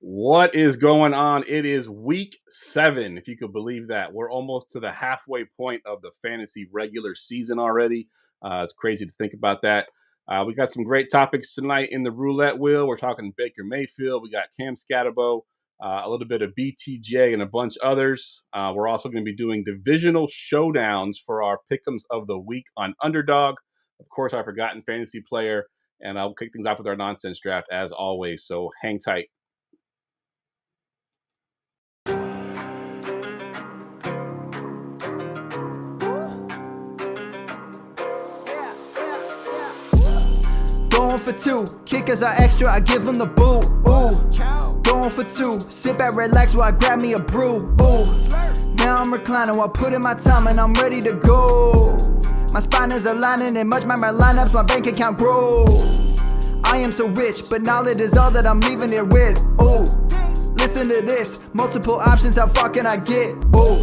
What is going on? It is week 7, if you could believe that. We're almost to the halfway point of the fantasy regular season already. It's crazy to think about that. We got some great topics tonight in the roulette wheel. We're talking Baker Mayfield. We got Skattebo, a little bit of BTJ, and a bunch others. We're also going to be doing divisional showdowns for our pick'ems of the week on Underdog. Of course, our forgotten fantasy player. And I'll kick things off with our nonsense draft as always. So hang tight. Going for 2, kickers are extra, I give them the boot. Ooh, going for 2, sit back, relax while I grab me a brew. Ooh, now I'm reclining while putting my time and I'm ready to go. My spine is aligning and much my lineups, my bank account grow. I am so rich, but knowledge is all that I'm leaving it with. Ooh, listen to this, multiple options, how far can I get? Ooh,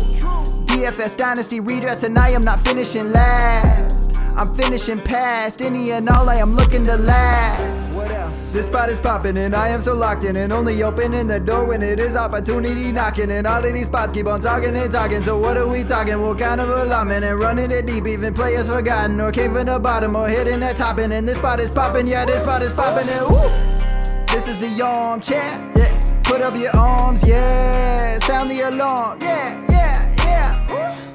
DFS Dynasty redraft tonight, I'm not finishing last. I'm finishing past any and all, I am looking to last. What else? This spot is popping and I am so locked in and only opening the door when it is opportunity knocking. And all of these spots keep on talking and talking. So what are we talking? What kind of alignment? And running it deep, even players forgotten or came from the bottom or hitting that topping. And this spot is popping, yeah, this spot is popping. And woo! This is the armchair, yeah. Put up your arms, yeah. Sound the alarm, yeah, yeah, yeah. Woo!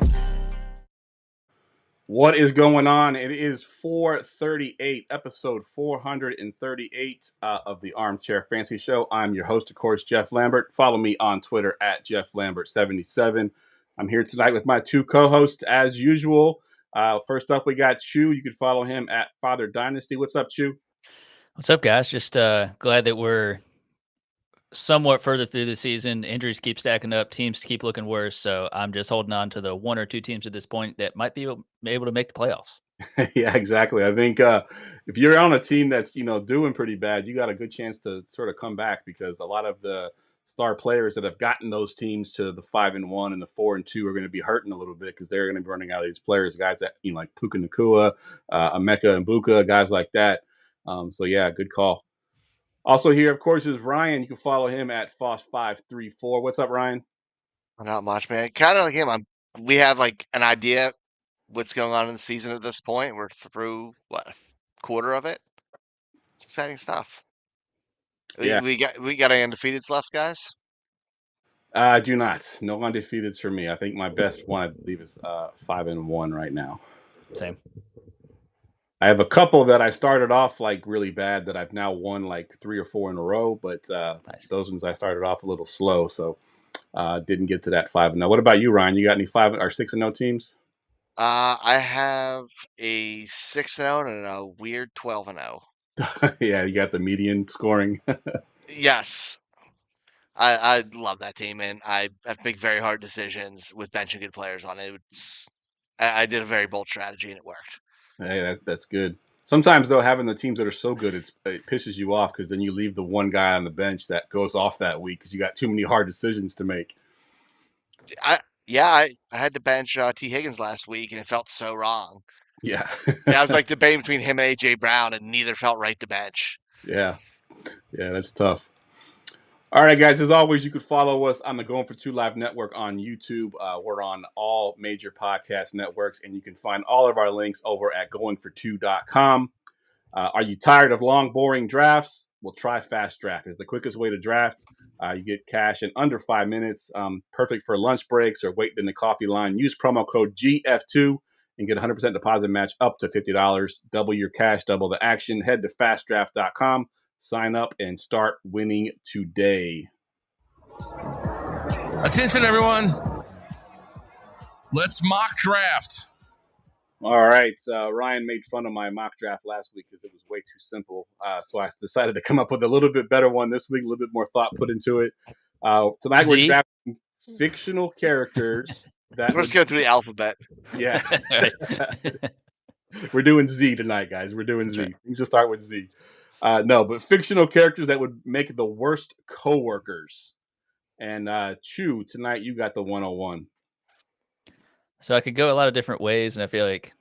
What is going on? It is 438, episode 438 of the Armchair Fantasy Show. I'm your host, of course, Jeff Lambert. Follow me on Twitter at JeffLambert77. I'm here tonight with my two co-hosts as usual. First up, we got Chew. You can follow him at Father Dynasty. What's up, Chew? What's up, guys? Just glad that we're somewhat further through the season. Injuries keep stacking up. Teams keep looking worse. So I'm just holding on to the one or two teams at this point that might be able to make the playoffs. Yeah, exactly. I think if you're on a team that's, doing pretty bad, you got a good chance to sort of come back because a lot of the star players that have gotten those teams to the 5-1 and the 4-2 are going to be hurting a little bit because they're going to be running out of these players, guys that, like Puka Nacua, Emeka and Buka, guys like that. So, yeah, good call. Also here, of course, is Ryan. You can follow him at Foss534. What's up, Ryan? Not much, man. Kind of like him. We have like an idea what's going on in the season at this point. We're through a quarter of it. It's exciting stuff. Yeah. We got any undefeateds left, guys? I do not. No undefeateds for me. I think my best one, I believe, is 5-1 right now. Same. I have a couple that I started off like really bad that I've now won like 3 or 4 in a row, but Nice. those ones I started off a little slow, so didn't get to that 5-0. What about you, Ryan? You got any 5 or 6-0 teams? I have a 6-0 and a weird 12-0. Yeah, you got the median scoring. Yes. I love that team, and I have to make very hard decisions with benching good players on it. I did a very bold strategy, and it worked. Hey, that's good. Sometimes, though, having the teams that are so good, it pisses you off because then you leave the one guy on the bench that goes off that week because you got too many hard decisions to make. I had to bench T. Higgins last week, and it felt so wrong. Yeah. I was like debating between him and A.J. Brown, and neither felt right to bench. Yeah, that's tough. All right, guys, as always, you can follow us on the Going for Two Live Network on YouTube. We're on all major podcast networks, and you can find all of our links over at goingfor2.com. Are you tired of long, boring drafts? Well, try FastDraft. It's the quickest way to draft. You get cash in under 5 minutes. Perfect for lunch breaks or waiting in the coffee line. Use promo code GF2 and get 100% deposit match up to $50. Double your cash, double the action. Head to fastdraft.com. Sign up and start winning today. Attention, everyone. Let's mock draft. All right. Ryan made fun of my mock draft last week because it was way too simple. So I decided to come up with a little bit better one this week, a little bit more thought put into it. Tonight we're drafting fictional characters. We're just going through the alphabet. Yeah. We're doing Z tonight, guys. We're doing Z. Things to start with Z. No, but fictional characters that would make the worst coworkers. And Chew, tonight you got the 101. So I could go a lot of different ways, and I feel like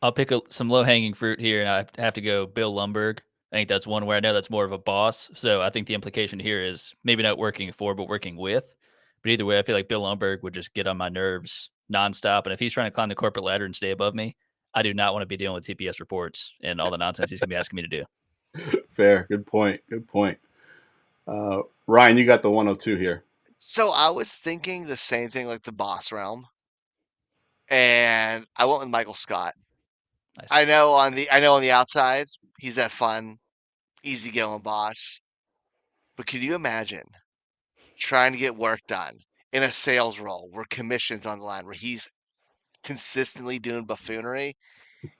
I'll pick some low-hanging fruit here, and I have to go Bill Lumberg I think that's one where I know that's more of a boss. So I think the implication here is maybe not working for, but working with. But either way, I feel like Bill Umberg would just get on my nerves nonstop. And if he's trying to climb the corporate ladder and stay above me, I do not want to be dealing with TPS reports and all the nonsense he's going to be asking me to do. Fair. Good point. Good point. Ryan, you got the 102 here. So I was thinking the same thing, like the boss realm, and I went with Michael Scott. Nice. I know on the outside he's that fun, easygoing boss, but could you imagine trying to get work done in a sales role where commissions on the line, where he's consistently doing buffoonery?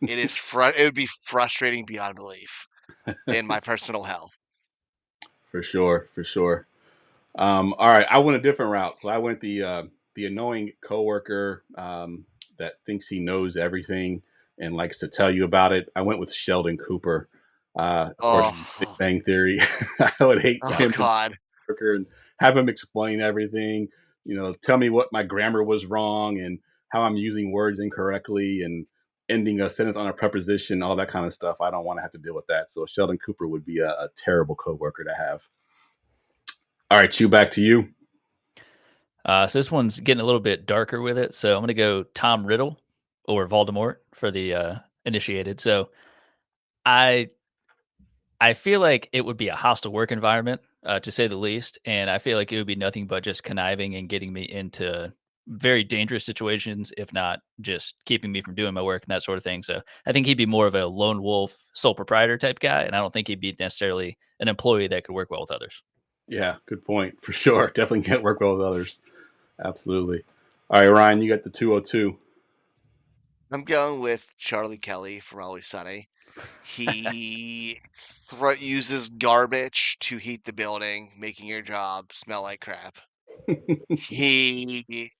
It would be frustrating beyond belief in my personal hell. For sure. For sure. All right, I went a different route. So I went the annoying coworker that thinks he knows everything and likes to tell you about it. I went with Sheldon Cooper. Of course, Big Oh, Bang Theory. I would hate oh him to be God. a coworker and have him explain everything. Tell me what my grammar was wrong and how I'm using words incorrectly and ending a sentence on a preposition, all that kind of stuff. I don't want to have to deal with that. So Sheldon Cooper would be a terrible coworker to have. All right, Chew, back to you. So this one's getting a little bit darker with it. So I'm going to go Tom Riddle or Voldemort for the initiated. So I feel like it would be a hostile work environment, to say the least, and I feel like it would be nothing but just conniving and getting me into very dangerous situations, if not just keeping me from doing my work and that sort of thing. So I think he'd be more of a lone wolf, sole proprietor type guy, and I don't think he'd be necessarily an employee that could work well with others. Yeah, good point. For sure. Definitely can't work well with others. Absolutely. All right, Ryan, you got the 202. I'm going with Charlie Kelly from Always Sunny. He uses garbage to heat the building, making your job smell like crap. He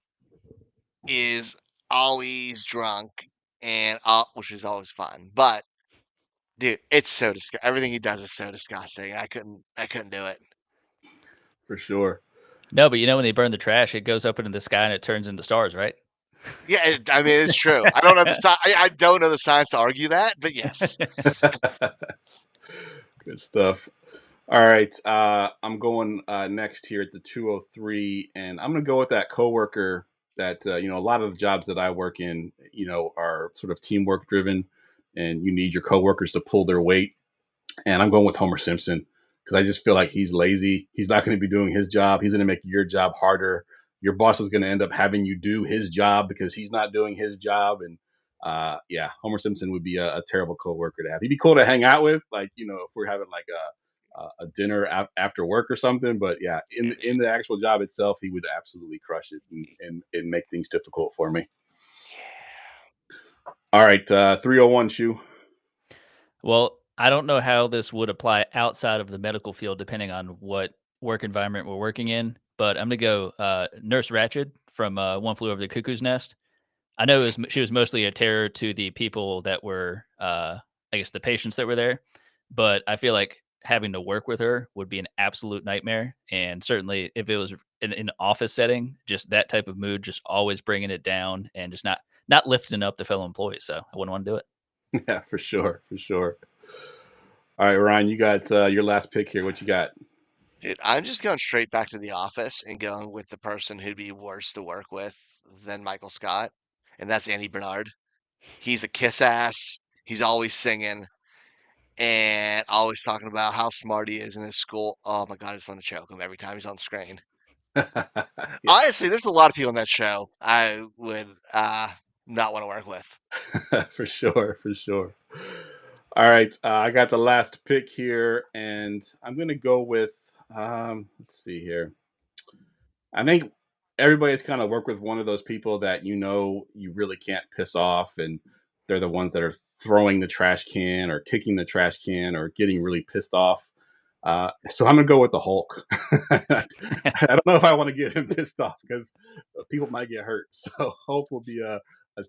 is always drunk, and which is always fun. But dude, it's so disgusting. Everything he does is so disgusting. I couldn't do it. For sure. No, but when they burn the trash, it goes up into the sky and it turns into stars, right? Yeah, I mean it's true. I don't know I don't know the science to argue that, but yes. Good stuff. All right, I'm going next here at the 203, and I'm going to go with that coworker that a lot of the jobs that I work in, are sort of teamwork driven, and you need your coworkers to pull their weight. And I'm going with Homer Simpson because I just feel like he's lazy. He's not going to be doing his job. He's going to make your job harder. Your boss is going to end up having you do his job because he's not doing his job. And Homer Simpson would be a terrible coworker to have. He'd be cool to hang out with, like if we're having like a dinner after work or something. But yeah, in the actual job itself, he would absolutely crush it and make things difficult for me. All right, 301 Shoe. Well, I don't know how this would apply outside of the medical field, depending on what work environment we're working in. But I'm gonna go Nurse Ratched from One Flew Over the Cuckoo's Nest. I know she was mostly a terror to the people that were, I guess, the patients that were there. But I feel like having to work with her would be an absolute nightmare. And certainly, if it was in an office setting, just that type of mood, just always bringing it down and just not lifting up the fellow employees. So I wouldn't want to do it. Yeah, for sure. For sure. All right, Ryan, you got your last pick here. What you got? Dude, I'm just going straight back to the office and going with the person who'd be worse to work with than Michael Scott, and that's Andy Bernard. He's a kiss ass. He's always singing and always talking about how smart he is in his school. Oh my God, it's on to choke him every time he's on the screen. Yeah. Honestly, there's a lot of people on that show I would not want to work with. For sure. For sure. All right, I got the last pick here, and I'm going to go with, let's see here. I think everybody's kind of worked with one of those people that you really can't piss off, and they're the ones that are throwing the trash can or kicking the trash can or getting really pissed off. So I'm going to go with the Hulk. I don't know if I want to get him pissed off because people might get hurt. So Hulk will be a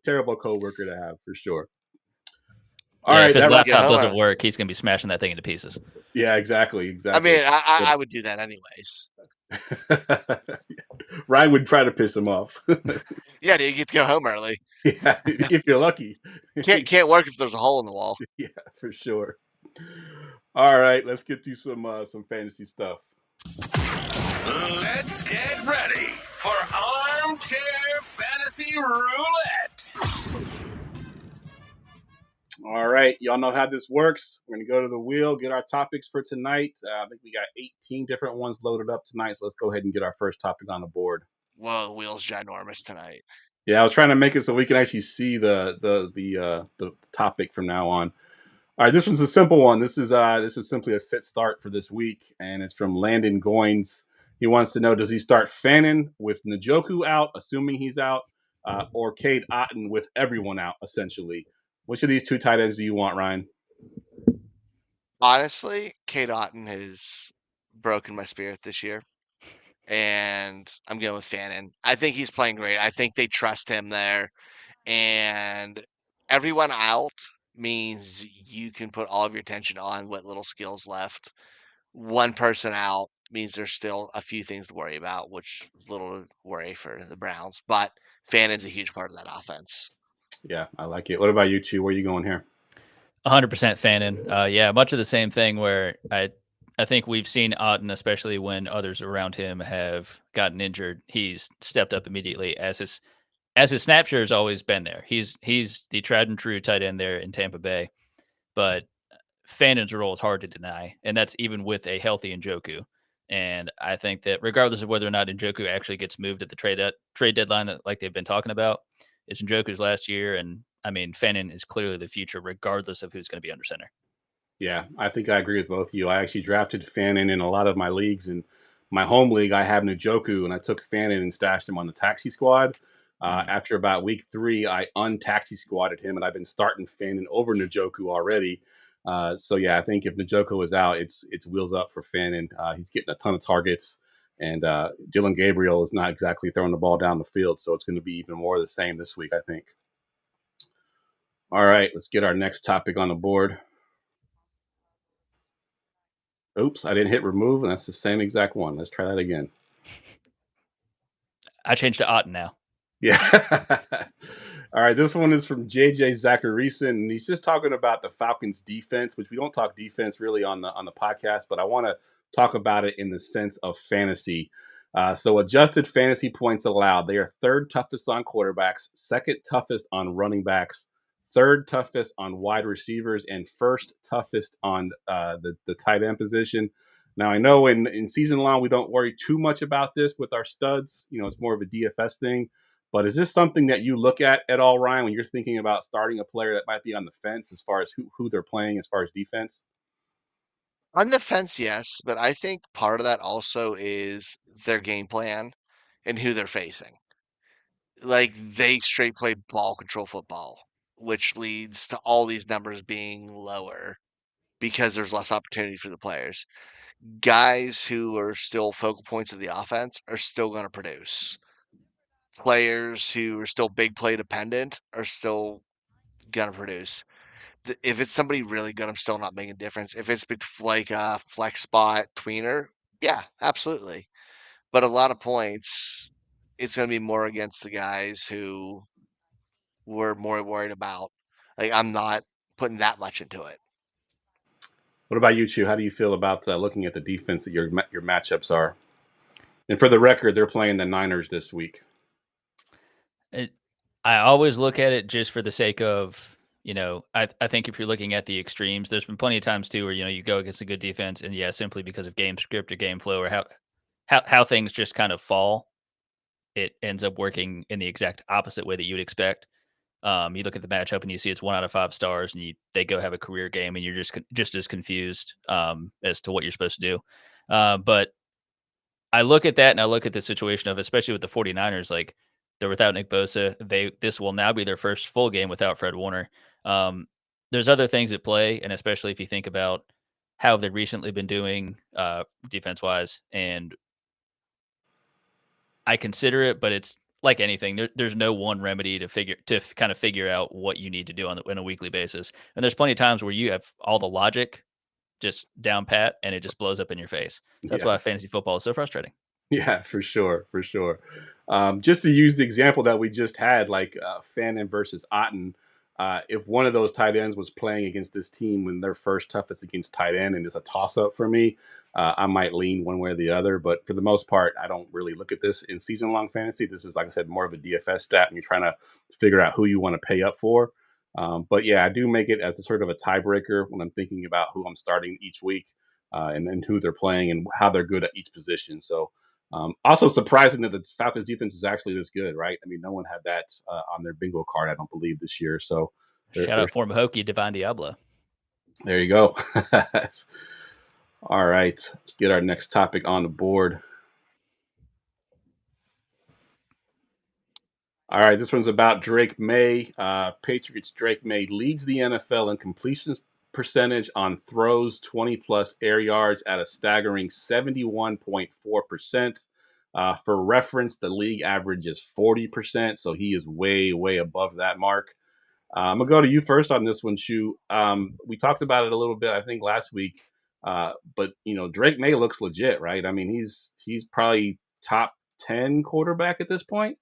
terrible coworker to have for sure. All right, if his that wraps laptop up. doesn't work, he's gonna be smashing that thing into pieces. Yeah, exactly. I mean, I would do that anyways. Ryan would try to piss him off. Yeah, dude, you get to go home early. Yeah, if you're lucky. Can't work if there's a hole in the wall. Yeah, for sure. All right, let's get to some fantasy stuff. Let's get ready for Armchair Fantasy Roulette. All right, y'all know how this works. We're going to go to the wheel, get our topics for tonight. I think we got 18 different ones loaded up tonight, so let's go ahead and get our first topic on the board. Whoa, the wheel's ginormous tonight. Yeah, I was trying to make it so we can actually see the topic from now on. All right, this one's a simple one. This is simply a sit start for this week, and it's from Landon Goins. He wants to know: does he start Fannin with Njoku out, assuming he's out, or Cade Otton with everyone out, essentially? Which of these two tight ends do you want, Ryan? Honestly, Cade Otton has broken my spirit this year, and I'm going with Fannin. I think he's playing great. I think they trust him there, and everyone out means you can put all of your attention on what little skills left. One person out means there's still a few things to worry about, which is a little worry for the Browns, but Fannin's a huge part of that offense. Yeah, I like it. What about you, Chu? Where are you going here? 100% Fannin. Yeah, much of the same thing where I think we've seen Otton, especially when others around him have gotten injured, he's stepped up immediately as his snap share has always been there. He's the tried and true tight end there in Tampa Bay, but Fannin's role is hard to deny, and that's even with a healthy Njoku. And I think that regardless of whether or not Njoku actually gets moved at the trade deadline, that like they've been talking about, it's Njoku's last year, and I mean Fannin is clearly the future, regardless of who's going to be under center. Yeah, I think I agree with both of you. I actually drafted Fannin in a lot of my leagues. In my home league, I have Njoku, and I took Fannin and stashed him on the taxi squad. After about week 3, I untaxi squatted him, and I've been starting Fannin over Njoku already. So yeah, I think if Njoku is out, it's wheels up for Fannin. He's getting a ton of targets, and Dylan Gabriel is not exactly throwing the ball down the field, so it's going to be even more of the same this week, I think. All right, let's get our next topic on the board. Oops, I didn't hit remove, and that's the same exact one. Let's try that again. I changed to Otton now. Yeah. All right, this one is from JJ Zacharyson, and he's just talking about the Falcons' defense, which we don't talk defense really on the podcast, but I want to talk about it in the sense of fantasy. So adjusted fantasy points allowed, they are third toughest on quarterbacks, second toughest on running backs, third toughest on wide receivers, and first toughest on the tight end position. Now, I know in season long, we don't worry too much about this with our studs. You know, it's more of a DFS thing. But is this something that you look at all, Ryan, when you're thinking about starting a player that might be on the fence as far as who they're playing as far as defense? On the fence, yes, but I think part of that also is their game plan and who they're facing. Like, they straight play ball control football, which leads to all these numbers being lower because there's less opportunity for the players. Guys who are still focal points of the offense are still going to produce. Players who are still big play dependent are still going to produce. If it's somebody really good, I'm still not making a difference. If it's like a flex spot tweener, yeah, absolutely. But a lot of points, it's going to be more against the guys who we're more worried about. Like, I'm not putting that much into it. What about you, Chu? How do you feel about looking at the defense that your matchups are? And for the record, they're playing the Niners this week. I always look at it just for the sake of, I think if you're looking at the extremes, there's been plenty of times too where, you go against a good defense and simply because of game script or game flow or how things just kind of fall, it ends up working in the exact opposite way that you would expect. You look at the matchup and you see it's 1 out of 5 stars and they go have a career game and you're just as confused as to what you're supposed to do. But I look at that and I look at the situation of, especially with the 49ers, like they're without Nick Bosa. This will now be their first full game without Fred Warner. There's other things at play, and especially if you think about how they've recently been doing defense wise, and I consider it, but it's like anything. There's no one remedy to kind of figure out what you need to do on a weekly basis. And there's plenty of times where you have all the logic just down pat, and it just blows up in your face. So that's why fantasy football is so frustrating. Yeah, for sure. Just to use the example that we just had, like Fannin versus Otton, if one of those tight ends was playing against this team when their first toughest against tight end and it's a toss up for me, I might lean one way or the other. But for the most part, I don't really look at this in season long fantasy. This is, like I said, more of a DFS stat, and you're trying to figure out who you want to pay up for. But yeah, I do make it as a sort of a tiebreaker when I'm thinking about who I'm starting each week, and then who they're playing and how they're good at each position. So also surprising that the Falcons defense is actually this good, right? I mean, no one had that on their bingo card, I don't believe, this year. So Shout out former Hokie Divine Diablo. there you go. All right, let's get our next topic on the board. All right, this one's about Drake May. Patriots Drake May leads the NFL in completions percentage on throws 20 plus air yards at a staggering 71.4%. For reference, the league average is 40%, so he is way, way above that mark. I'm gonna go to you first on this one, Shu. We talked about it a little bit, I think, last week. But Drake May looks legit, right? I mean, he's probably top 10 quarterback at this point.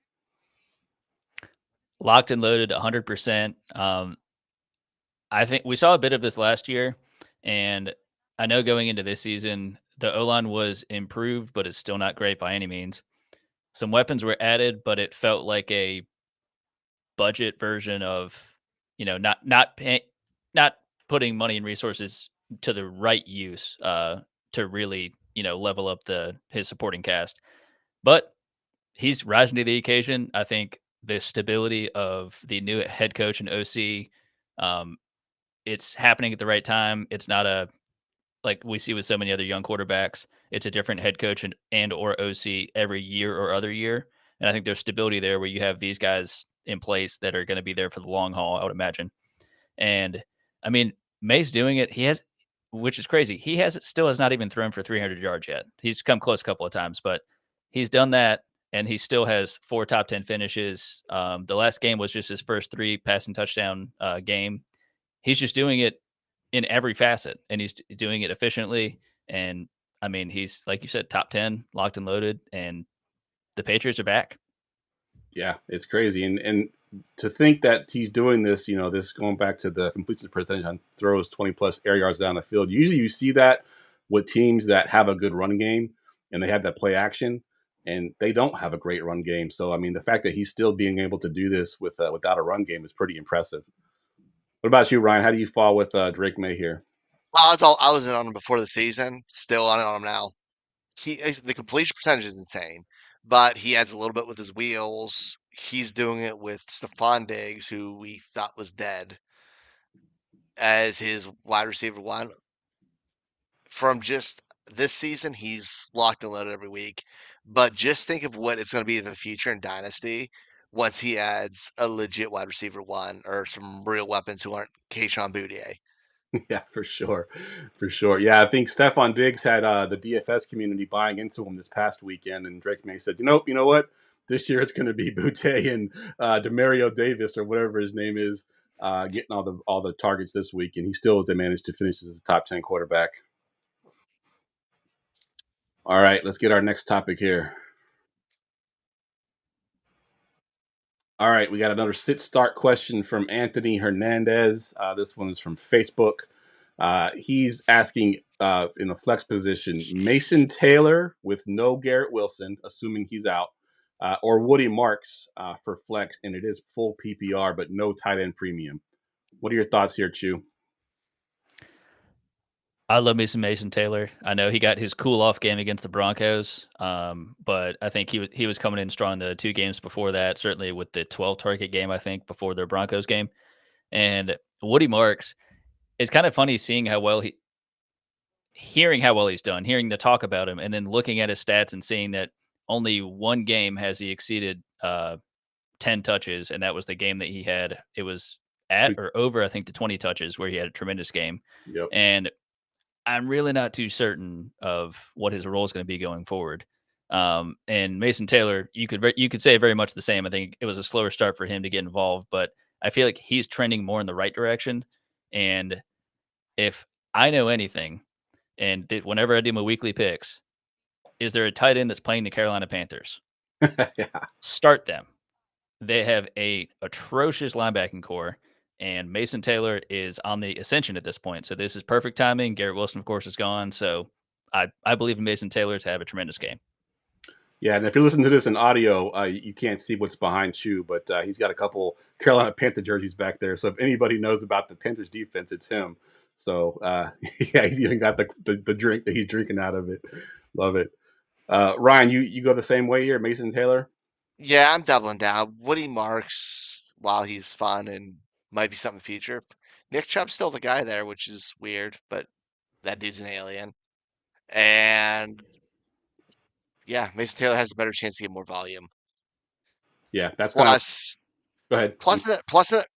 Locked and loaded 100%. I think we saw a bit of this last year, and I know going into this season, the O-line was improved, but it's still not great by any means. Some weapons were added, but it felt like a budget version of, not putting money and resources to the right use to really, level up his supporting cast. But he's rising to the occasion. I think the stability of the new head coach and OC, it's happening at the right time. It's not like we see with so many other young quarterbacks. It's a different head coach and or OC every year or other year. And I think there's stability there where you have these guys in place that are going to be there for the long haul, I would imagine. And I mean, May's doing it. Which is crazy. Still has not even thrown for 300 yards yet. He's come close a couple of times, but he's done that. And he still has 4 top 10 finishes. The last game was just his first 3 passing touchdown game. He's just doing it in every facet, and he's doing it efficiently. And I mean, he's, like you said, top 10, locked and loaded, and the Patriots are back. Yeah, it's crazy. And to think that he's doing this, this going back to the completion percentage on throws 20 plus air yards down the field. Usually you see that with teams that have a good run game and they have that play action, and they don't have a great run game. So, I mean, the fact that he's still being able to do this without a run game is pretty impressive. What about you, Ryan? How do you fall with Drake May here? I was in on him before the season. Still on him now. The completion percentage is insane, but he adds a little bit with his wheels. He's doing it with Stephon Diggs, who we thought was dead, as his wide receiver one. From just this season, he's locked and loaded every week. But just think of what it's going to be in the future in Dynasty once he adds a legit wide receiver one or some real weapons who aren't Kayshon Boutte. Yeah, for sure. For sure. Yeah, I think Stephon Diggs had the DFS community buying into him this past weekend, and Drake May said, you know what? This year it's going to be Boutte and Demario Davis or whatever his name is getting all the targets this week, and he still has managed to finish as a top 10 quarterback. All right, let's get our next topic here. All right, we got another sit-start question from Anthony Hernandez. This one is from Facebook. He's asking in a flex position, Mason Taylor with no Garrett Wilson, assuming he's out, or Woody Marks for flex, and it is full PPR, but no tight end premium. What are your thoughts here, Chew? I love me some Mason Taylor. I know he got his cool-off game against the Broncos, but I think he was coming in strong the 2 games before that, certainly with the 12-target game, I think, before their Broncos game. And Woody Marks, it's kind of funny seeing hearing how well he's done, hearing the talk about him, and then looking at his stats and seeing that only 1 game has he exceeded 10 touches, and that was the game that he had. It was at or over, I think, the 20 touches where he had a tremendous game. Yep. And I'm really not too certain of what his role is going to be going forward. And Mason Taylor, you could say very much the same. I think it was a slower start for him to get involved, but I feel like he's trending more in the right direction. And if I know anything, and whenever I do my weekly picks, is there a tight end that's playing the Carolina Panthers? Yeah. Start them. They have a atrocious linebacking core, and Mason Taylor is on the ascension at this point. So this is perfect timing. Garrett Wilson, of course, is gone. So I believe in Mason Taylor to have a tremendous game. Yeah, and if you're listening to this in audio, you can't see what's behind Chew, but he's got a couple Carolina Panther jerseys back there. So if anybody knows about the Panthers defense, it's him. So yeah, he's even got the drink that he's drinking out of it. Love it. Ryan, you go the same way here, Mason Taylor? Yeah, I'm doubling down. Woody Marks, while he's fun and might be something in the future, Nick Chubb's still the guy there, which is weird, but that dude's an alien. And yeah, Mason Taylor has a better chance to get more volume. Yeah, that's kind of. Plus, Go ahead.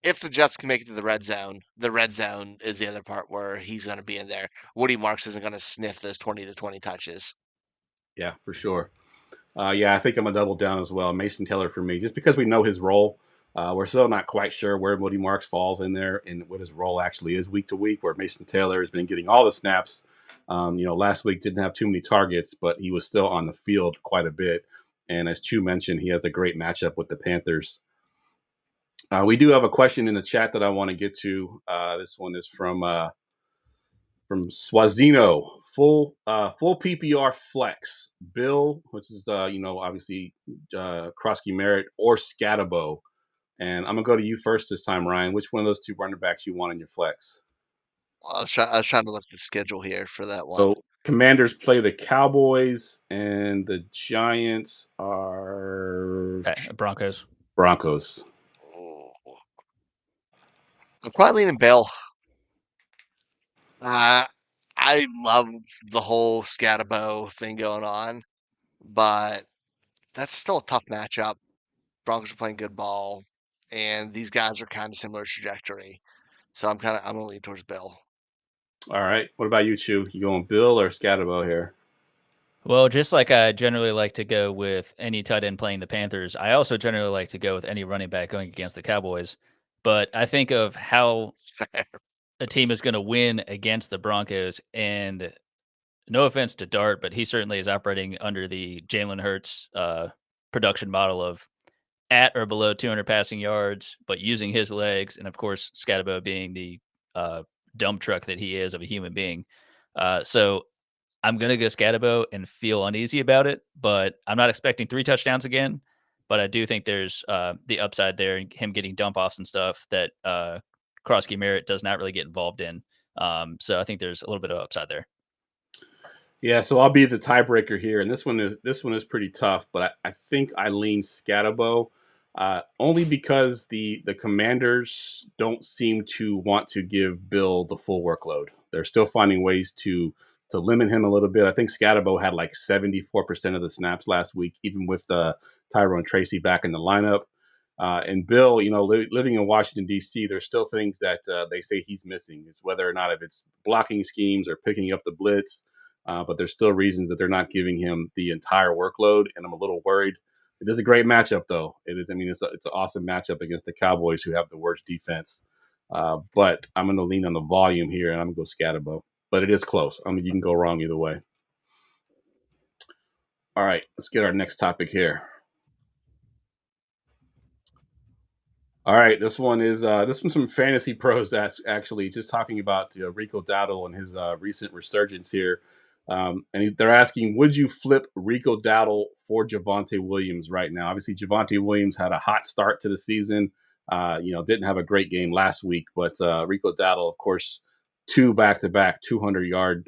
if the Jets can make it to the red zone is the other part where he's going to be in there. Woody Marks isn't going to sniff those 20 to 20 touches. Yeah, for sure. Yeah, I think I'm a double down as well. Mason Taylor for me, just because we know his role. We're still not quite sure where Woody Marks falls in there and what his role actually is week to week, where Mason Taylor has been getting all the snaps. Last week didn't have too many targets, but he was still on the field quite a bit. And as Chu mentioned, he has a great matchup with the Panthers. We do have a question in the chat that I want to get to. This one is from Swazino. Full PPR flex. Bill, which is obviously Krosky Merritt or Skattebo. And I'm gonna go to you first this time, Ryan. Which one of those two running backs you want in your flex? I was trying to look at the schedule here for that one. So Commanders play the Cowboys, and the Giants are Broncos. Broncos. I'm probably leaning Bill. I love the whole Skattebo thing going on, but that's still a tough matchup. Broncos are playing good ball, and these guys are kind of similar trajectory. So I'm gonna lean towards Bill. All right. What about you, Chu? You going Bill or Skattebo here? Well, just like I generally like to go with any tight end playing the Panthers, I also generally like to go with any running back going against the Cowboys. But I think of how a team is going to win against the Broncos, and no offense to Dart, but he certainly is operating under the Jalen Hurts production model of at or below 200 passing yards, but using his legs, and of course, Skattebo being the dump truck that he is of a human being. So I'm going to go Skattebo and feel uneasy about it, but I'm not expecting 3 touchdowns again. But I do think there's the upside there and him getting dump offs and stuff that Krosky Merritt does not really get involved in. So I think there's a little bit of upside there. Yeah, so I'll be the tiebreaker here, and this one is pretty tough, but I think I lean Skattebo, only because the Commanders don't seem to want to give Bill the full workload. They're still finding ways to limit him a little bit. I think Skattebo had like 74% of the snaps last week, even with Tyrone Tracy back in the lineup. And Bill, living in Washington, D.C., there's still things that they say he's missing. It's whether or not if it's blocking schemes or picking up the blitz. But there's still reasons that they're not giving him the entire workload, and I'm a little worried. It is a great matchup, though. It is. I mean, it's an awesome matchup against the Cowboys, who have the worst defense. But I'm going to lean on the volume here, and I'm going to go Skattebo. But it is close. I mean, you can go wrong either way. All right, let's get our next topic here. All right, this one's from Fantasy Pros. That's actually just talking about Rico Dowdle and his recent resurgence here. They're asking, would you flip Rico Dowdle for Javonte Williams right now? Obviously, Javonte Williams had a hot start to the season. Didn't have a great game last week, but Rico Dowdle, of course, 2 back-to-back 200-yard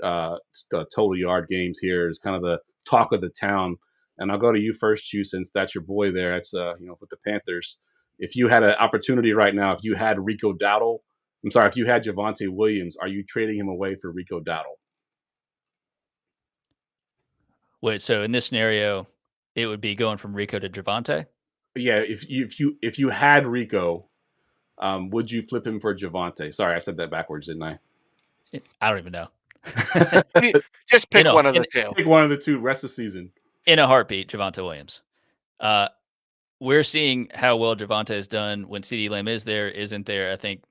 total yard games here is kind of the talk of the town. And I'll go to you first, Hugh, since that's your boy there. That's with the Panthers. If you had an opportunity right now, if you had if you had Javonte Williams, are you trading him away for Rico Dowdle? Wait, so in this scenario, it would be going from Rico to Javonte? Yeah, if you had Rico, would you flip him for Javonte? Sorry, I said that backwards, didn't I? I don't even know. Just pick one of the two. Pick one of the two. Rest of the season. In a heartbeat, Javonte Williams. We're seeing how well Javonte has done when CeeDee Lamb isn't there. I think,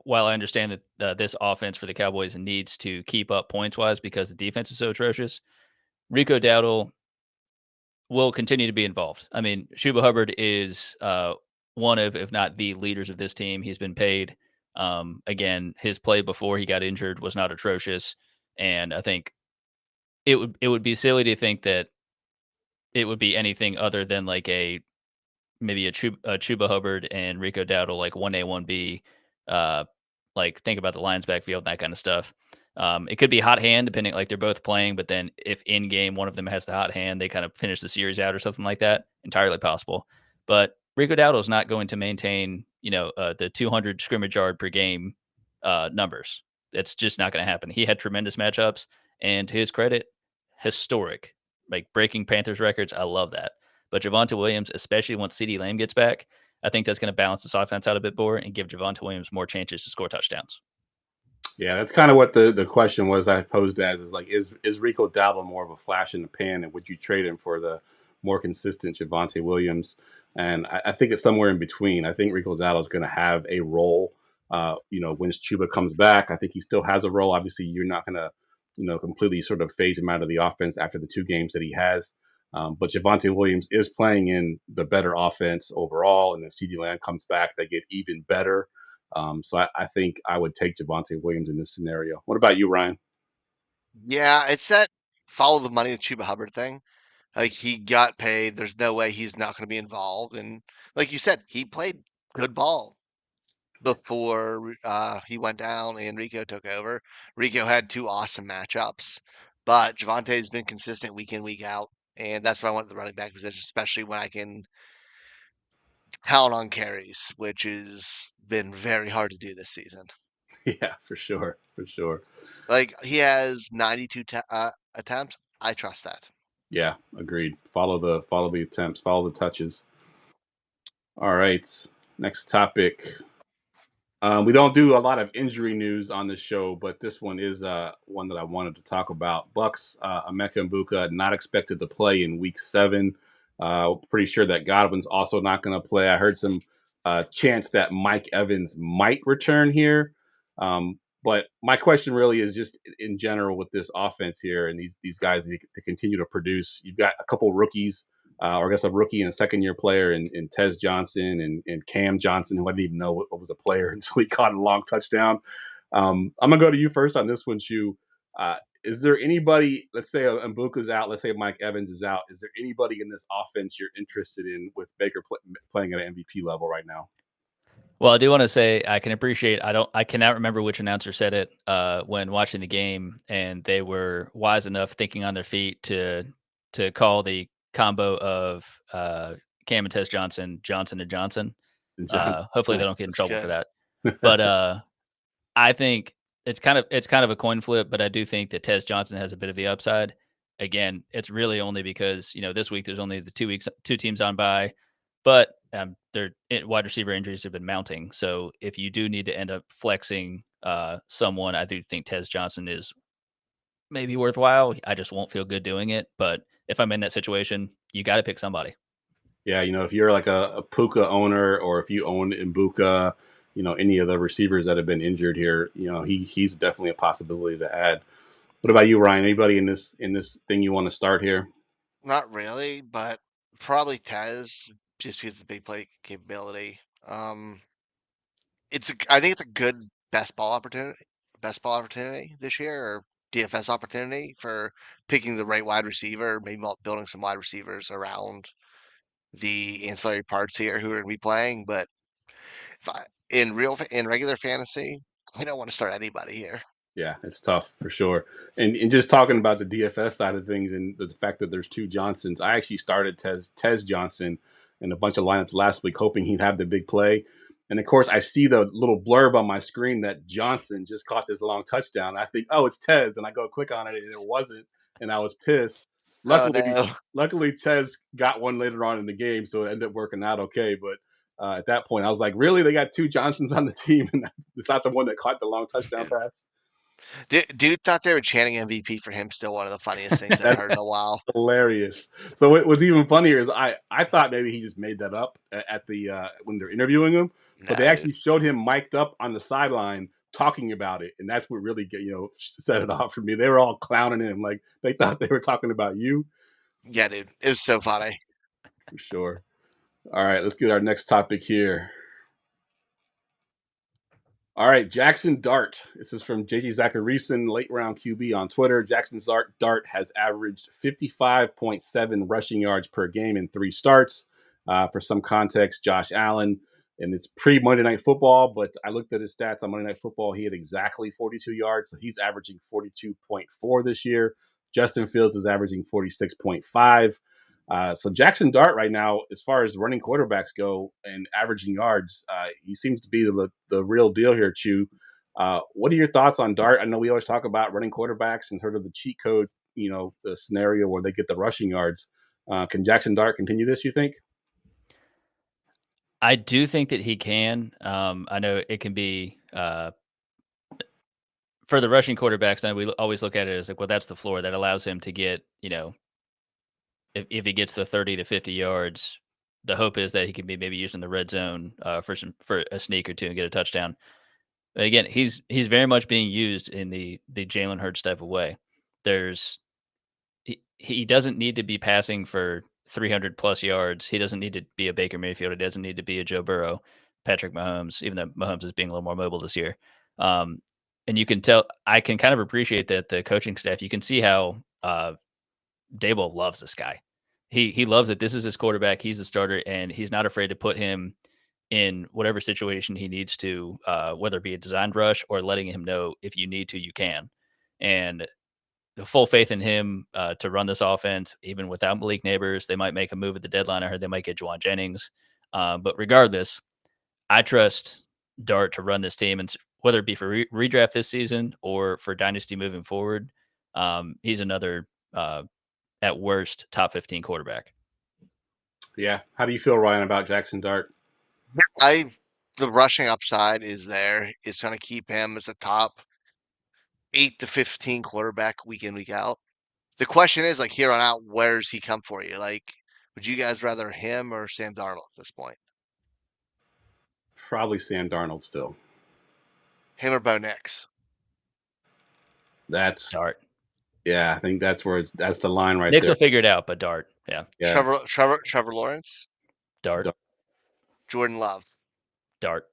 while I understand that this offense for the Cowboys needs to keep up points-wise because the defense is so atrocious, Rico Dowdle will continue to be involved. I mean, Chuba Hubbard is one of, if not the leaders of this team. He's been paid Again, his play before he got injured was not atrocious, and I think it would be silly to think that it would be anything other than like maybe a Chuba Hubbard and Rico Dowdle, like 1A, 1B, like think about the Lions backfield, that kind of stuff. It could be hot hand, depending, like they're both playing, but then if in game one of them has the hot hand, they kind of finish the series out or something like that. Entirely possible. But Rico Dowdle is not going to maintain, the 200 scrimmage yard per game numbers. It's just not going to happen. He had tremendous matchups, and to his credit, historic, like breaking Panthers records. I love that. But Javonte Williams, especially once CeeDee Lamb gets back, I think that's going to balance this offense out a bit more and give Javonte Williams more chances to score touchdowns. Yeah, that's kind of what the question was I posed as is like, is Rico Dowdle more of a flash in the pan, and would you trade him for the more consistent Javonte Williams? And I think it's somewhere in between. I think Rico Dowdle is going to have a role. When Chuba comes back, I think he still has a role. Obviously, you're not going to, completely sort of phase him out of the offense after the 2 games that he has. But Javonte Williams is playing in the better offense overall, and then CeeDee Lamb comes back, they get even better. So I think I would take Javonte Williams in this scenario. What about you, Ryan? Yeah, it's that follow the money with Chuba Hubbard thing. Like he got paid. There's no way he's not going to be involved. And like you said, he played good ball before he went down and Rico took over. Rico had 2 awesome matchups, but Javante's been consistent week in, week out. And that's why I want the running back position, especially when I can count on carries, which has been very hard to do this season. Yeah, for sure, for sure. Like he has 92 attempts. I trust that. Yeah, agreed. Follow the attempts, follow the touches. All right, next topic. We don't do a lot of injury news on the show, but this one is one that I wanted to talk about. Bucks, Emeka Mbuka not expected to play in Week 7. Pretty sure that Godwin's also not going to play. I heard some chance that Mike Evans might return here. But my question really is just in general with this offense here and these guys to continue to produce. You've got a couple rookies, or I guess a rookie and a second-year player in Tez Johnson and Cam Johnson, who I didn't even know what was a player until he caught a long touchdown. I'm going to go to you first on this one, Shu. Is there anybody, let's say Mbuka's out, let's say Mike Evans is out, is there anybody in this offense you're interested in with Baker playing at an MVP level right now? Well, I do want to say I can appreciate. I cannot remember which announcer said it when watching the game, and they were wise enough, thinking on their feet, to call the combo of Cam and Tez Johnson, Johnson and Johnson. Hopefully, they don't get in trouble for that. But I think it's kind of a coin flip. But I do think that Tez Johnson has a bit of the upside. Again, it's really only because this week there's only the 2 teams on bye. But their wide receiver injuries have been mounting. So if you do need to end up flexing someone, I do think Tez Johnson is maybe worthwhile. I just won't feel good doing it. But if I'm in that situation, you got to pick somebody. Yeah, if you're like a Puka owner, or if you own Mbuka, any of the receivers that have been injured here, he's definitely a possibility to add. What about you, Ryan? Anybody in this thing you want to start here? Not really, but probably Tez just because of the big play capability. I think it's a good best ball opportunity this year, or DFS opportunity for picking the right wide receiver, maybe building some wide receivers around the ancillary parts here who are going to be playing. But if in regular fantasy, I don't want to start anybody here. Yeah, it's tough for sure. And just talking about the DFS side of things and the fact that there's 2 Johnsons, I actually started Tez Johnson in a bunch of lineups last week, hoping he'd have the big play. And of course, I see the little blurb on my screen that Johnson just caught this long touchdown. I think, oh, it's Tez, and I go click on it, and it wasn't, and I was pissed. Oh Luckily, no. luckily Tez got one later on in the game, so it ended up working out okay. But at that point, I was like, really? They got 2 Johnsons on the team, and it's not the one that caught the long touchdown pass? Dude thought they were chanting MVP for him. Still one of the funniest things I've heard in a while. Hilarious. So what's even funnier is I thought maybe he just made that up at the when they're interviewing him, but they actually showed him mic'd up on the sideline talking about it, and that's what really set it off for me. They were all clowning him like they thought they were talking about you. Yeah, dude, it was so funny. For sure. All right, let's get our next topic here. All right, Jackson Dart. This is from JJ Zacharyson, late round QB on Twitter. Jackson Dart has averaged 55.7 rushing yards per game in 3 starts. For some context, Josh Allen, and it's pre-Monday Night Football, but I looked at his stats on Monday Night Football. He had exactly 42 yards, so he's averaging 42.4 this year. Justin Fields is averaging 46.5. So Jackson Dart right now, as far as running quarterbacks go and averaging yards, he seems to be the real deal here, Chew. What are your thoughts on Dart? I know we always talk about running quarterbacks and sort of the cheat code, the scenario where they get the rushing yards. Can Jackson Dart continue this, you think? I do think that he can. I know it can be for the rushing quarterbacks. Now we always look at it as like, well, that's the floor that allows him to get, if he gets the 30 to 50 yards, the hope is that he can be maybe used in the red zone for a sneak or two and get a touchdown. But again, he's very much being used in the Jalen Hurts type of way. He doesn't need to be passing for 300 plus yards. He doesn't need to be a Baker Mayfield. He doesn't need to be a Joe Burrow, Patrick Mahomes, even though Mahomes is being a little more mobile this year. And you can tell, I can kind of appreciate that the coaching staff, you can see how Daboll loves this guy. He loves that this is his quarterback. He's the starter, and he's not afraid to put him in whatever situation he needs to, whether it be a designed rush or letting him know if you need to, you can. And the full faith in him to run this offense, even without Malik Neighbors. They might make a move at the deadline. I heard they might get Juwan Jennings. But regardless, I trust Dart to run this team, and whether it be for redraft this season or for dynasty moving forward, he's another at worst top 15 quarterback. Yeah. How do you feel, Ryan, about Jackson Dart? The rushing upside is there. It's going to keep him as a top 8 to 15 quarterback week in, week out. The question is, like, here on out, where's he come for you? Like, would you guys rather him or Sam Darnold at this point? Probably Sam Darnold still. Him or Bo Nix? That's Dart. Yeah, I think that's the line right Nix there. will figure it out, but Dart. Yeah. Trevor Lawrence? Dart. Dart. Jordan Love? Dart.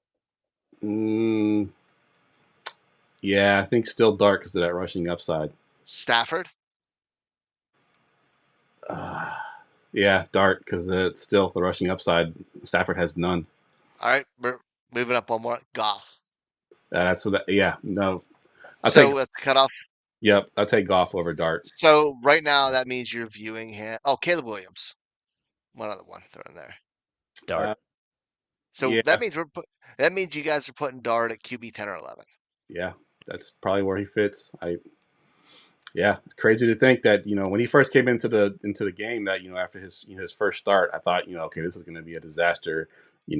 Yeah, I think still Dart because of that rushing upside. Stafford? Yeah, Dart because it's still the rushing upside. Stafford has none. All right, we're moving up one more. Goff. That's what. No. Let's cut off. Yep, I'll take Goff over Dart. So right now that means you're viewing him. Oh, Caleb Williams. One other one throw in there. Dart. So yeah. that means you guys are putting Dart at QB 10 or 11. Yeah, that's probably where he fits. Crazy to think that when he first came into the game that after his his first start, I thought okay, this is going to be a disaster. He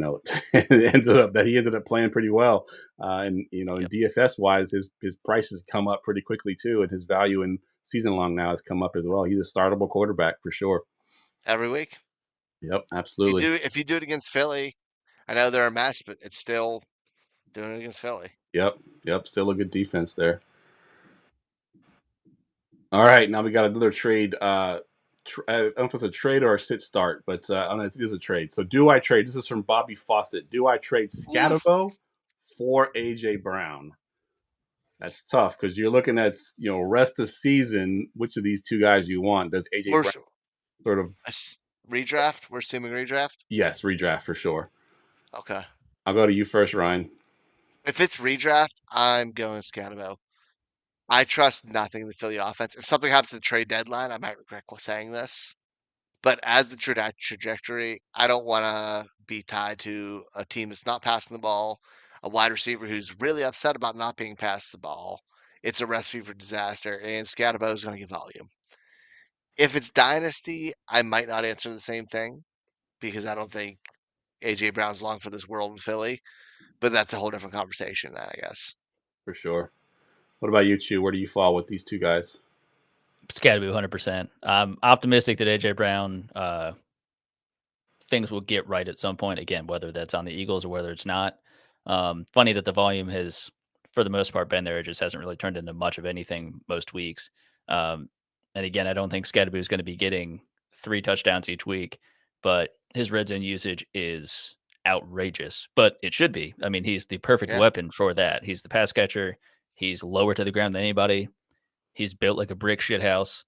ended up playing pretty well, and in DFS wise, his prices come up pretty quickly too, and his value in season long now has come up as well. He's a startable quarterback for sure. Every week. Yep, absolutely. If you do it against Philly, I know they're a match, but it's still doing it against Philly. Yep, still a good defense there. All right, now we got another trade. I don't know if it's a trade or a sit start, but it is a trade. So do I trade? This is from Bobby Fawcett. Do I trade Skattebo for AJ Brown? That's tough because you're looking at rest of season. Which of these two guys you want? Does AJ Brown sort of redraft? We're assuming redraft. Yes, redraft for sure. Okay, I'll go to you first, Ryan. If it's redraft, I'm going Skattebo. I trust nothing in the Philly offense. If something happens to the trade deadline, I might regret saying this. But as the trajectory, I don't want to be tied to a team that's not passing the ball, a wide receiver who's really upset about not being passed the ball. It's a recipe for disaster, and Skattebo is going to get volume. If it's dynasty, I might not answer the same thing because I don't think AJ Brown's long for this world in Philly. But that's a whole different conversation, I guess. For sure. What about you, Chew? Where do you fall with these two guys? Skattebo 100%. I'm optimistic that AJ Brown things will get right at some point. Again, whether that's on the Eagles or whether it's not. Funny that the volume has, for the most part, been there. It just hasn't really turned into much of anything most weeks. And again, I don't think Skattebo is going to be getting 3 touchdowns each week, but his red zone usage is outrageous, but it should be. I mean, he's the perfect Yeah. weapon for that. He's the pass catcher. He's lower to the ground than anybody. He's built like a brick shit house.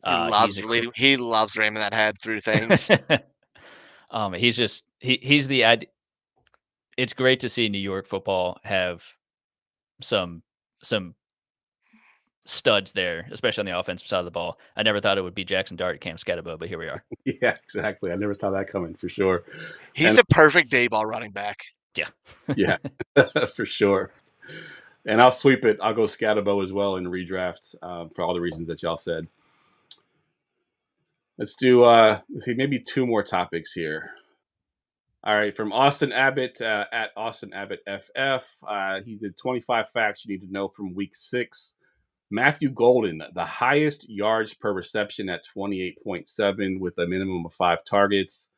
He's a He loves ramming that head through things. he's just he's the it's great to see New York football have some some studs there, especially on the offensive side of the ball. I never thought it would be Jackson Dart, Cam Skattebo, but here we are. Yeah, exactly. I never saw that coming for sure. He's And the perfect day ball running back. Yeah. yeah, for sure. And I'll sweep it. I'll go Skattebo as well in redrafts for all the reasons that y'all said. Let's do let's see, maybe two more topics here. All right, from Austin Abbott at Austin Abbott FF. He did 25 facts you need to know from week 6. Matthew Golden, the highest yards per reception at 28.7 with a minimum of 5 targets.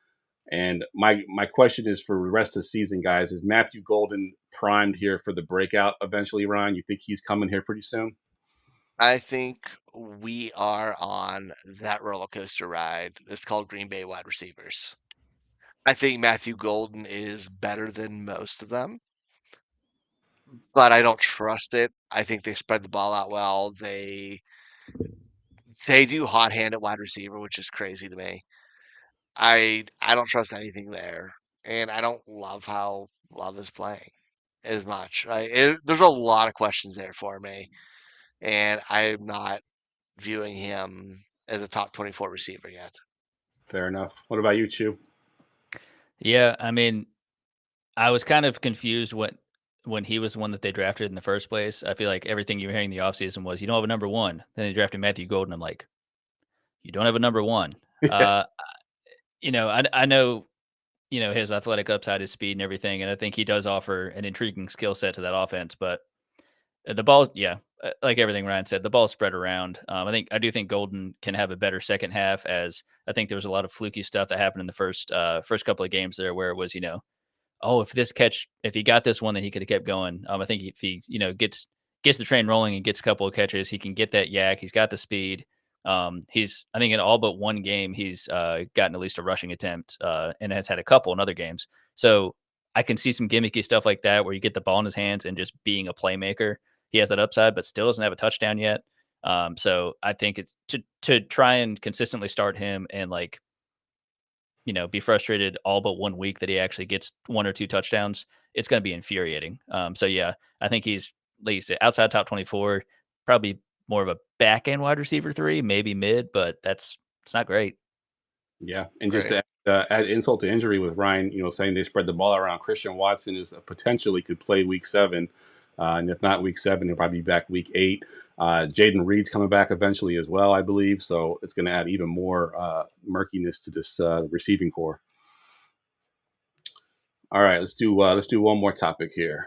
And my question is for the rest of the season, guys, is Matthew Golden primed here for the breakout eventually, Ryan? You think he's coming here pretty soon? I think we are on that roller coaster ride. It's called Green Bay wide receivers. I think Matthew Golden is better than most of them, but I don't trust it. I think they spread the ball out well. They do hot hand at wide receiver, which is crazy to me. I don't trust anything there, and I don't love how Love is playing as much. There's a lot of questions there for me, and I'm not viewing him as a top 24 receiver yet. Fair enough. What about you, Chew? Yeah, I mean, I was kind of confused when he was the one that they drafted in the first place. I feel like everything you were hearing in the offseason was, you don't have a number one. Then they drafted Matthew Golden. I'm like, you don't have a number one. Yeah, I know, his athletic upside, his speed and everything. And I think he does offer an intriguing skill set to that offense. But the ball, yeah, like everything Ryan said, the ball's spread around. I do think Golden can have a better second half, as I think there was a lot of fluky stuff that happened in the first couple of games there where it was, oh, if he got this one, then he could have kept going. I think if he, gets the train rolling and gets a couple of catches, he can get that yak. He's got the speed. I think in all but one game, he's gotten at least a rushing attempt and has had a couple in other games. So I can see some gimmicky stuff like that where you get the ball in his hands and just being a playmaker. He has that upside, but still doesn't have a touchdown yet. So I think it's to try and consistently start him and be frustrated all but 1 week that he actually gets 1 or 2 touchdowns. It's going to be infuriating. So yeah, I think he's at least outside top 24, probably more of a back end wide receiver 3, maybe mid, but it's not great. yeah. And just to add insult to injury with Ryan, saying they spread the ball around, Christian Watson is potentially could play week 7. And if not week 7, he'll probably be back week 8. Jaden Reed's coming back eventually as well, I believe. So it's going to add even more murkiness to this receiving core. All right, let's do one more topic here.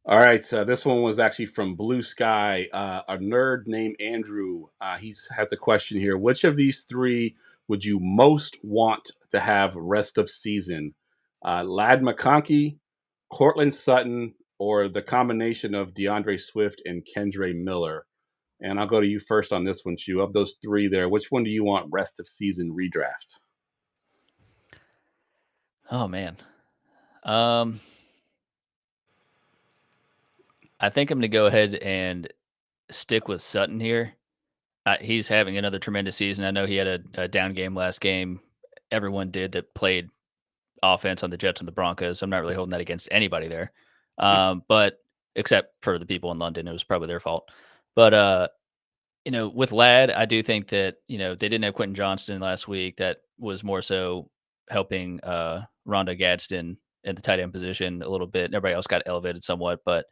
All right, this one was actually from Blue Sky. A nerd named Andrew. He has a question here. Which of these 3 would you most want to have rest of season? Lad McConkey, Cortland Sutton, or the combination of DeAndre Swift and Kendre Miller? And I'll go to you first on this one, Chew. Of those 3 there, which one do you want rest of season redraft? Oh man. I think I'm going to go ahead and stick with Sutton here. He's having another tremendous season. I know he had a down game last game. Everyone did that played offense on the Jets and the Broncos. I'm not really holding that against anybody there. But except for the people in London, it was probably their fault. But with Ladd, I do think that, they didn't have Quentin Johnston last week. That was more so helping Rhonda Gadsden in the tight end position a little bit. Everybody else got elevated somewhat, but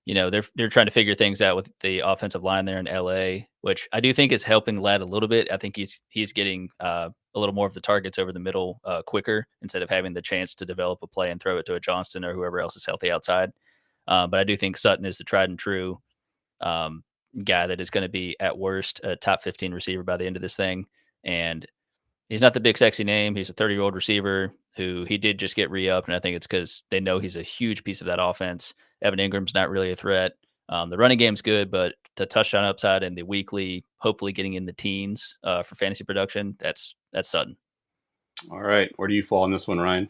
they're trying to figure things out with the offensive line there in LA, which I do think is helping Ladd a little bit. I think he's getting a little more of the targets over the middle quicker instead of having the chance to develop a play and throw it to a Johnston or whoever else is healthy outside. But I do think Sutton is the tried and true guy that is going to be at worst a top 15 receiver by the end of this thing. And he's not the big sexy name. He's a 30-year-old receiver who he did just get re-upped, and I think it's because they know he's a huge piece of that offense. Evan Ingram's not really a threat. The running game's good, but the touchdown upside and the weekly, hopefully getting in the teens for fantasy production, that's Sutton. All right. Where do you fall on this one, Ryan?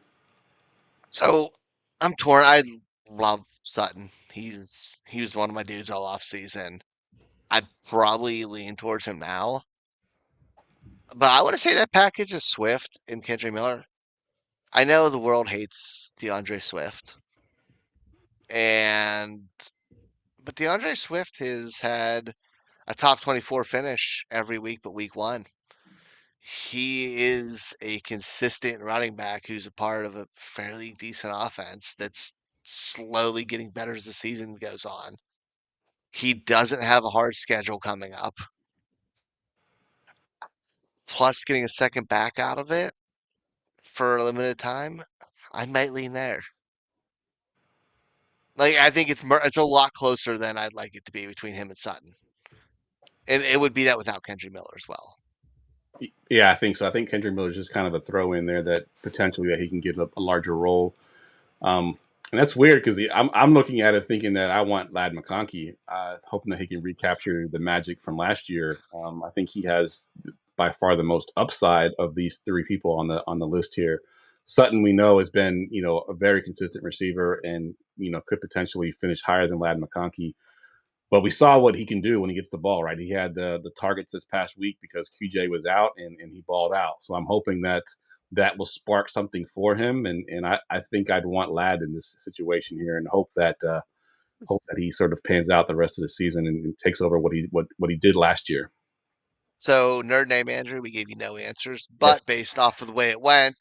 So I'm torn. I love Sutton. He was one of my dudes all off season. I probably lean towards him now, but I want to say that package of Swift and Kendrick Miller. I know the world hates DeAndre Swift, but DeAndre Swift has had a top 24 finish every week but week 1. He is a consistent running back who's a part of a fairly decent offense that's slowly getting better as the season goes on. He doesn't have a hard schedule coming up. Plus, getting a second back out of it for a limited time, I might lean there. Like, I think it's a lot closer than I'd like it to be between him and Sutton, and it would be that without Kendrick Miller as well. Yeah, I think so. I think Kendrick Miller is just kind of a throw in there that potentially that he can get a larger role. And that's weird because I'm looking at it thinking that I want Lad McConkey, hoping that he can recapture the magic from last year. I think he has by far the most upside of these three people on the list here. Sutton, we know, has been a very consistent receiver and could potentially finish higher than Lad McConkey. But we saw what he can do when he gets the ball, right? He had the targets this past week because QJ was out and he balled out. So I'm hoping that will spark something for him. And I think I'd want Ladd in this situation here and hope that he sort of pans out the rest of the season and takes over what he did last year. So, nerd name Andrew, we gave you no answers, Yes. but based off of the way it went,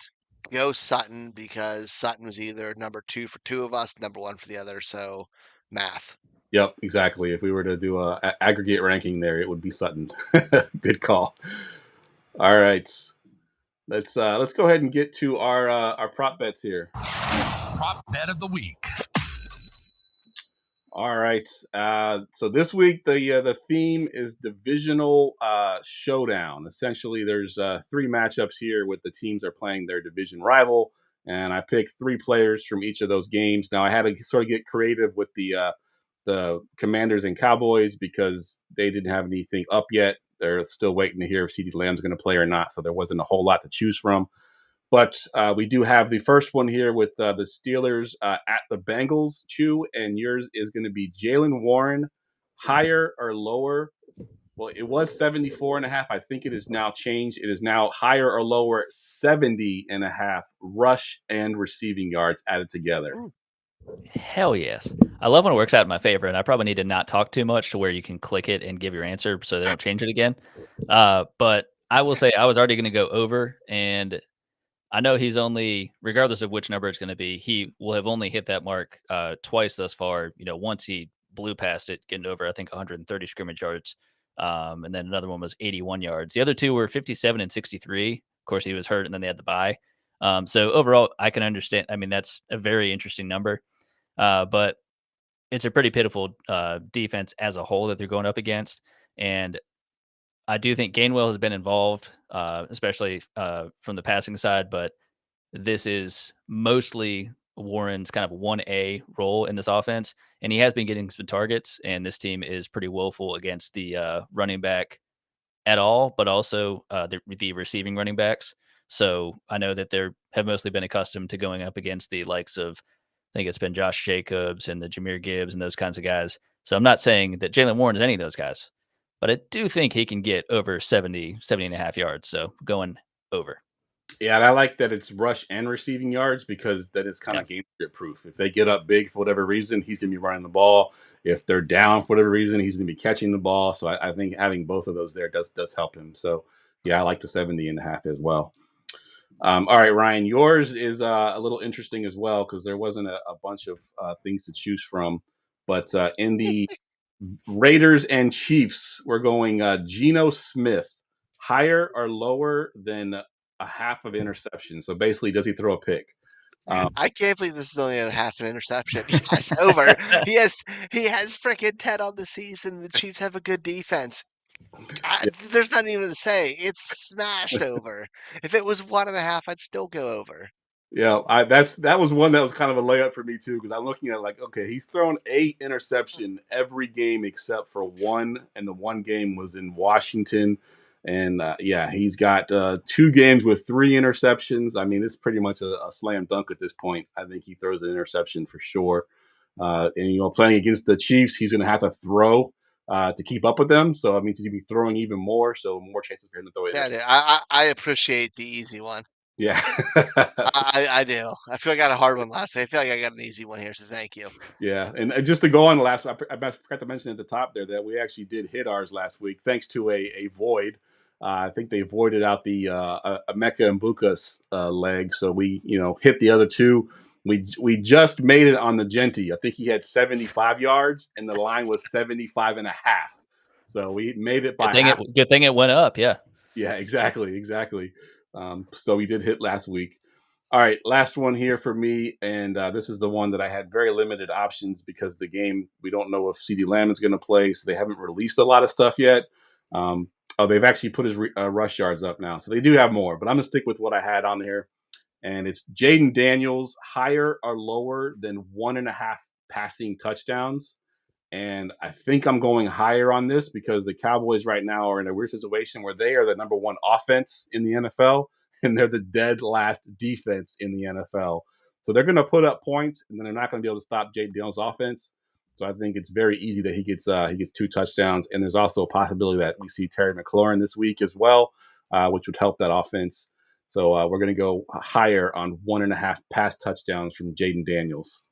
go Sutton because Sutton was either number 2 for 2 of us, number 1 for the other. So, math. Yep, exactly. If we were to do a aggregate ranking there, it would be Sutton. Good call. All right. Let's go ahead and get to our prop bets here. Prop bet of the week. All right. So this week the theme is divisional showdown. Essentially, there's 3 matchups here with the teams are playing their division rival, and I picked 3 players from each of those games. Now I had to sort of get creative with the Commanders and Cowboys because they didn't have anything up yet. They're still waiting to hear if CeeDee Lamb's going to play or not, so there wasn't a whole lot to choose from. But we do have the first one here with the Steelers at the Bengals, Chew, and yours is going to be Jaylen Warren, higher or lower? Well, it was 74.5. I think it is now changed. It is now higher or lower 70.5 rush and receiving yards added together. Ooh. Hell yes. I love when it works out in my favor, and I probably need to not talk too much to where you can click it and give your answer so they don't change it again. But I will say I was already going to go over, and I know he's only, regardless of which number it's going to be, he will have only hit that mark twice thus far. Once he blew past it, getting over, I think, 130 scrimmage yards. And then another one was 81 yards. The other two were 57 and 63. Of course, he was hurt, and then they had the bye. So overall, I can understand. I mean, that's a very interesting number. But it's a pretty pitiful defense as a whole that they're going up against. And I do think Gainwell has been involved, especially from the passing side, but this is mostly Warren's kind of 1A role in this offense. And he has been getting some targets, and this team is pretty woeful against the running back at all, but also the receiving running backs. So I know that they have mostly been accustomed to going up against the likes of, I think it's been Josh Jacobs and the Jahmyr Gibbs and those kinds of guys. So I'm not saying that Jaylen Warren is any of those guys, but I do think he can get over 70 and a half yards. So going over. Yeah, and I like that it's rush and receiving yards because that is kind of game script proof. If they get up big for whatever reason, he's going to be running the ball. If they're down for whatever reason, he's going to be catching the ball. So I think having both of those there does help him. So yeah, I like the 70.5 as well. All right, Ryan, yours is a little interesting as well because there wasn't a bunch of things to choose from. But in the Raiders and Chiefs, we're going Geno Smith, higher or lower than a half of interception. So basically, does he throw a pick? I can't believe this is only a half an interception. Yes, over. He has freaking 10 on the season. The Chiefs have a good defense. There's nothing even to say. It's smashed over. If it was 1.5, I'd still go over. Yeah, that was one that was kind of a layup for me too because I'm looking at like, okay, he's thrown 8 interception every game except for one, and the one game was in Washington. And he's got 2 games with 3 interceptions. I mean, it's pretty much a slam dunk at this point. I think he throws an interception for sure. And playing against the Chiefs, he's going to have to throw to keep up with them. So it means he's going to be throwing even more. So more chances for him to throw it. Yeah, I appreciate the easy one. Yeah. I do. I feel like I got a hard one last week. I feel like I got an easy one here, so thank you. Yeah, and just to go on the last, I forgot to mention at the top there that we actually did hit ours last week thanks to a void. I think they voided out the Emeka and Buka's leg, so we hit the other 2. We just made it on the Genti. I think he had 75 yards, and the line was 75 and a half. So we made it by half. Good thing it went up. Yeah. Yeah, exactly. So we did hit last week. All right, last one here for me, and this is the one that I had very limited options because the game, we don't know if CeeDee Lamb is going to play, so they haven't released a lot of stuff yet. They've actually put his rush yards up now, so they do have more, but I'm going to stick with what I had on here, and it's Jaden Daniels, higher or lower than 1.5 passing touchdowns. And I think I'm going higher on this because the Cowboys right now are in a weird situation where they are the number 1 offense in the NFL, and they're the dead last defense in the NFL. So they're going to put up points, and then they're not going to be able to stop Jaden Daniels' offense. So I think it's very easy that he gets 2 touchdowns. And there's also a possibility that we see Terry McLaurin this week as well, which would help that offense. So we're going to go higher on 1.5 pass touchdowns from Jaden Daniels.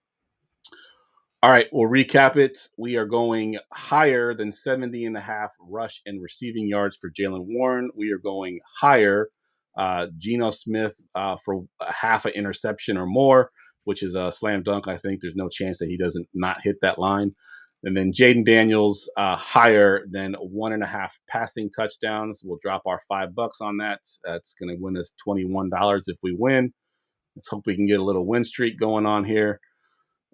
All right, we'll recap it. We are going higher than 70.5 rush and receiving yards for Jaylen Warren. We are going higher Geno Smith for a half an interception or more, which is a slam dunk. I think there's no chance that he doesn't not hit that line. And then Jaden Daniels higher than 1.5 passing touchdowns. We'll drop our $5 on that. That's going to win us $21 if we win. Let's hope we can get a little win streak going on here.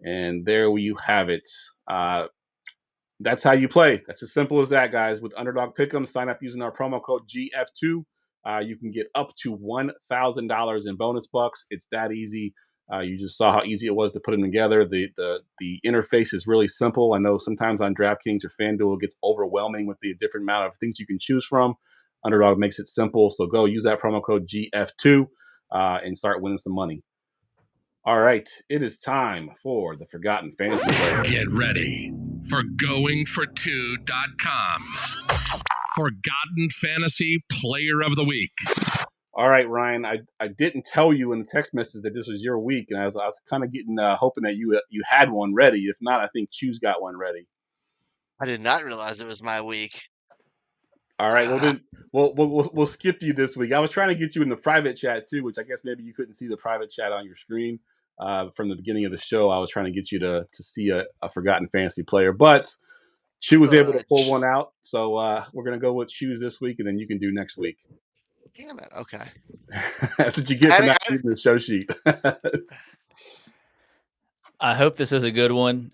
And there you have it. That's how you play. That's as simple as that, guys. With Underdog Pick'em, sign up using our promo code GF2. You can get up to $1,000 in bonus bucks. It's that easy. You just saw how easy it was to put them together. The interface is really simple. I know sometimes on DraftKings or FanDuel it gets overwhelming with the different amount of things you can choose from. Underdog makes it simple. So go use that promo code GF2 and start winning some money. All right, it is time for the Forgotten Fantasy Player. Get ready for GoingFor2.com's Forgotten Fantasy Player of the Week. All right, Ryan, I didn't tell you in the text message that this was your week, and I was kind of getting hoping that you had one ready. If not, I think Choose got one ready. I did not realize it was my week. All right, well then we'll skip you this week. I was trying to get you in the private chat too, which I guess maybe you couldn't see the private chat on your screen from the beginning of the show. I was trying to get you to see a Forgotten Fantasy Player, but Chew was able to pull one out, so we're gonna go with Choose this week, and then you can do next week. Damn it! Okay, that's what you get for not reading the show sheet. I hope this is a good one.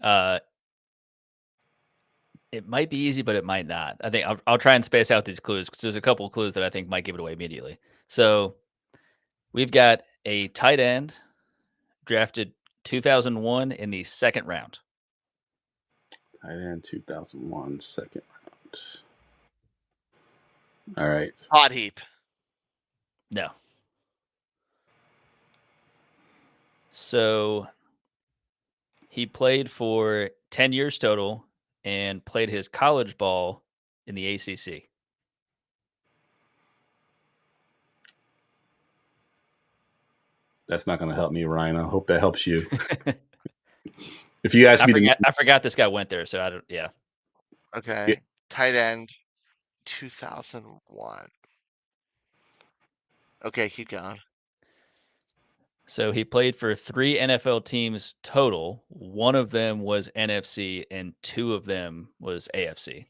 It might be easy, but it might not. I think I'll try and space out these clues because there's a couple of clues that I think might give it away immediately. So we've got a tight end drafted 2001 in the second round. Tight end 2001 second round. All right. Hot heap. No. So he played for 10 years total and played his college ball in the ACC. That's not going to help me, Ryan. I hope that helps you. If you ask me, I forgot this guy went there, so I don't. Yeah. Okay. Yeah. Tight end, 2001. Okay, keep going. So he played for 3 NFL teams total. One of them was NFC, and 2 of them was AFC.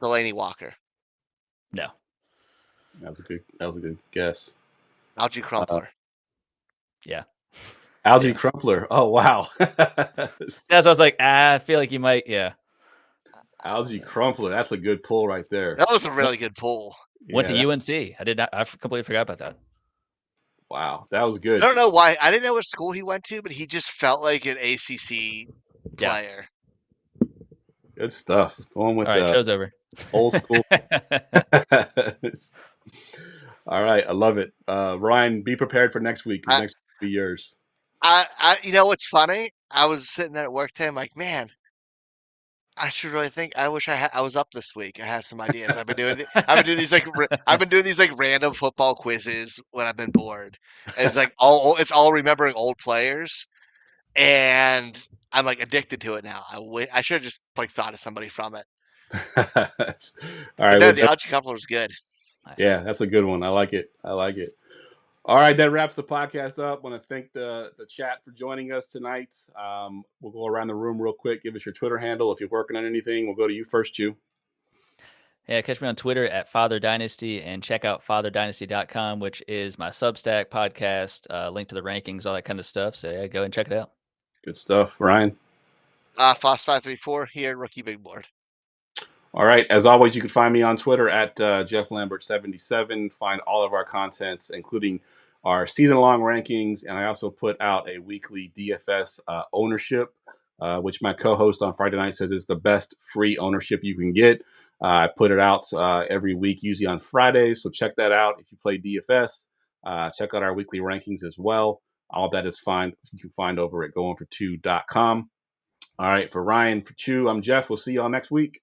Delaney Walker. No. That was a good guess. Algie Crumpler. Yeah. Algie Crumpler. Oh wow. That's what I was like. I feel like you might. Yeah. Algie Crumpler. That's a good pull right there. That was a really good pull. Went to UNC. I did not. I completely forgot about that. Wow, that was good. I don't know why. I didn't know what school he went to, but he just felt like an ACC player. Good stuff. Going with all right, show's over. Old school. All right, I love it. Ryan, be prepared for next week, because I, next week will be yours. you know what's funny? I was sitting there at work today. I'm like, man, I should really think. I wish I was up this week. I have some ideas. I've been doing these I've been doing these like random football quizzes when I've been bored. And it's all remembering old players, and I'm like addicted to it now. I should have just like thought of somebody from it. All But right, no, well, the Archie Coupler is good. yeah, that's a good one. I like it. All right, that wraps the podcast up. I want to thank the chat for joining us tonight. We'll go around the room real quick. Give us your Twitter handle. If you're working on anything, we'll go to you first, Chew. Yeah, catch me on Twitter at Father Dynasty, and check out fatherdynasty.com, which is my Substack podcast, link to the rankings, all that kind of stuff. So yeah, go and check it out. Good stuff. Ryan? Foss534 here, Rookie Big Board. All right. As always, you can find me on Twitter at Jeff Lambert77. Find all of our contents, including our season-long rankings, and I also put out a weekly DFS ownership, which my co-host on Friday night says is the best free ownership you can get. I put it out every week, usually on Fridays, so check that out. If you play DFS, check out our weekly rankings as well. All that is fine. You can find over at goingfor2.com. All right, for Ryan, for Chew, I'm Jeff. We'll see y'all next week.